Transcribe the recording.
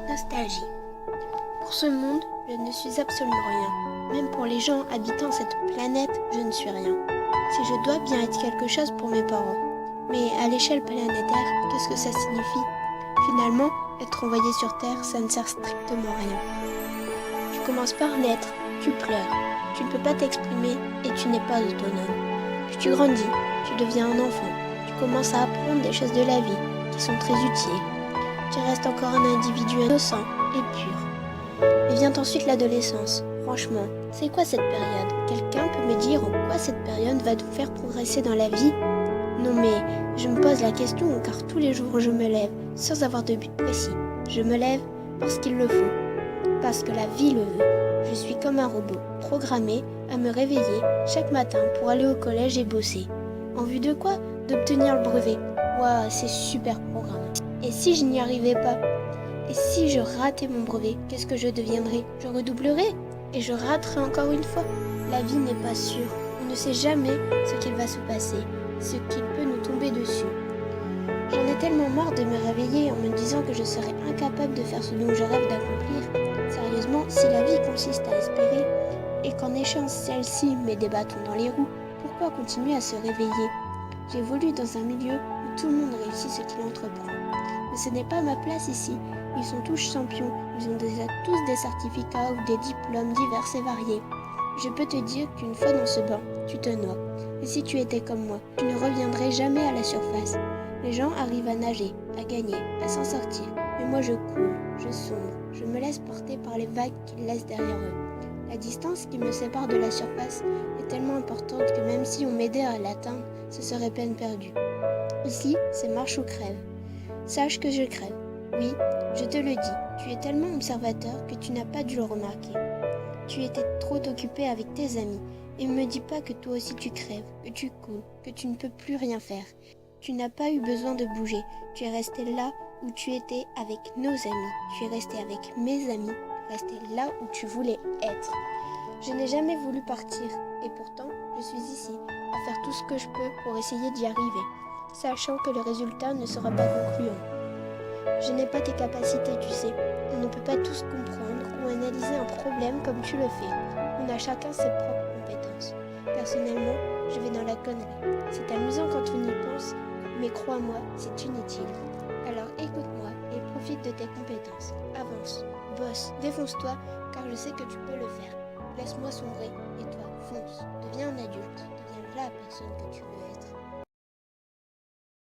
Nostalgie. Pour ce monde, je ne suis absolument rien. Même pour les gens habitant cette planète, je ne suis rien. Si je dois bien être quelque chose pour mes parents. Mais à l'échelle planétaire, qu'est-ce que ça signifie? Finalement, être envoyé sur Terre, ça ne sert strictement à rien. Tu commences par naître, tu pleures, tu ne peux pas t'exprimer et tu n'es pas autonome. Puis tu grandis, tu deviens un enfant, tu commences à apprendre des choses de la vie qui sont très utiles. Tu restes encore un individu innocent et pur. Et vient ensuite l'adolescence. Franchement, c'est quoi cette période? Quelqu'un peut me dire en quoi cette période va te faire progresser dans la vie? Non mais, je me pose la question car tous les jours je me lève sans avoir de but précis. Je me lève parce qu'il le faut, parce que la vie le veut. Je suis comme un robot, programmé à me réveiller chaque matin pour aller au collège et bosser. En vue de quoi? D'obtenir le brevet. Waouh, c'est super programmé. Et si je n'y arrivais pas? Et si je ratais mon brevet, qu'est-ce que je deviendrais? Je redoublerais et je raterai encore une fois. La vie n'est pas sûre. On ne sait jamais ce qu'il va se passer, ce qu'il peut nous tomber dessus. J'en ai tellement marre de me réveiller en me disant que je serais incapable de faire ce dont je rêve d'accomplir. Sérieusement, si la vie consiste à espérer et qu'en échange celle-ci met des bâtons dans les roues, pourquoi continuer à se réveiller? J'évolue dans un milieu où tout le monde réussit ce qu'il entreprend. Mais ce n'est pas ma place ici. Ils sont tous champions, ils ont déjà tous des certificats ou des diplômes divers et variés. Je peux te dire qu'une fois dans ce bain, tu te noies. Et si tu étais comme moi, tu ne reviendrais jamais à la surface. Les gens arrivent à nager, à gagner, à s'en sortir. Mais moi je coule, je sombre, je me laisse porter par les vagues qu'ils laissent derrière eux. La distance qui me sépare de la surface est tellement importante que même si on m'aidait à l'atteindre, ce serait peine perdue. Ici, c'est marche ou crève. Sache que je crève. Oui, je te le dis, tu es tellement observateur que tu n'as pas dû le remarquer. Tu étais trop occupé avec tes amis. Et ne me dis pas que toi aussi tu crèves, que tu coules, que tu ne peux plus rien faire. Tu n'as pas eu besoin de bouger. Tu es resté là où tu étais avec nos amis. Tu es resté avec mes amis. Tu es resté là où tu voulais être. Je n'ai jamais voulu partir. Et pourtant, je suis ici, à faire tout ce que je peux pour essayer d'y arriver, sachant que le résultat ne sera pas concluant. Je n'ai pas tes capacités, tu sais. On ne peut pas tous comprendre ou analyser un problème comme tu le fais. On a chacun ses propres compétences. Personnellement, je vais dans la connerie. C'est amusant quand on y pense, mais crois-moi, c'est inutile. Alors écoute-moi et profite de tes compétences. Avance, bosse, défonce-toi, car je sais que tu peux le faire. Laisse-moi sombrer et toi, fonce. Deviens un adulte, deviens la personne que tu veux être.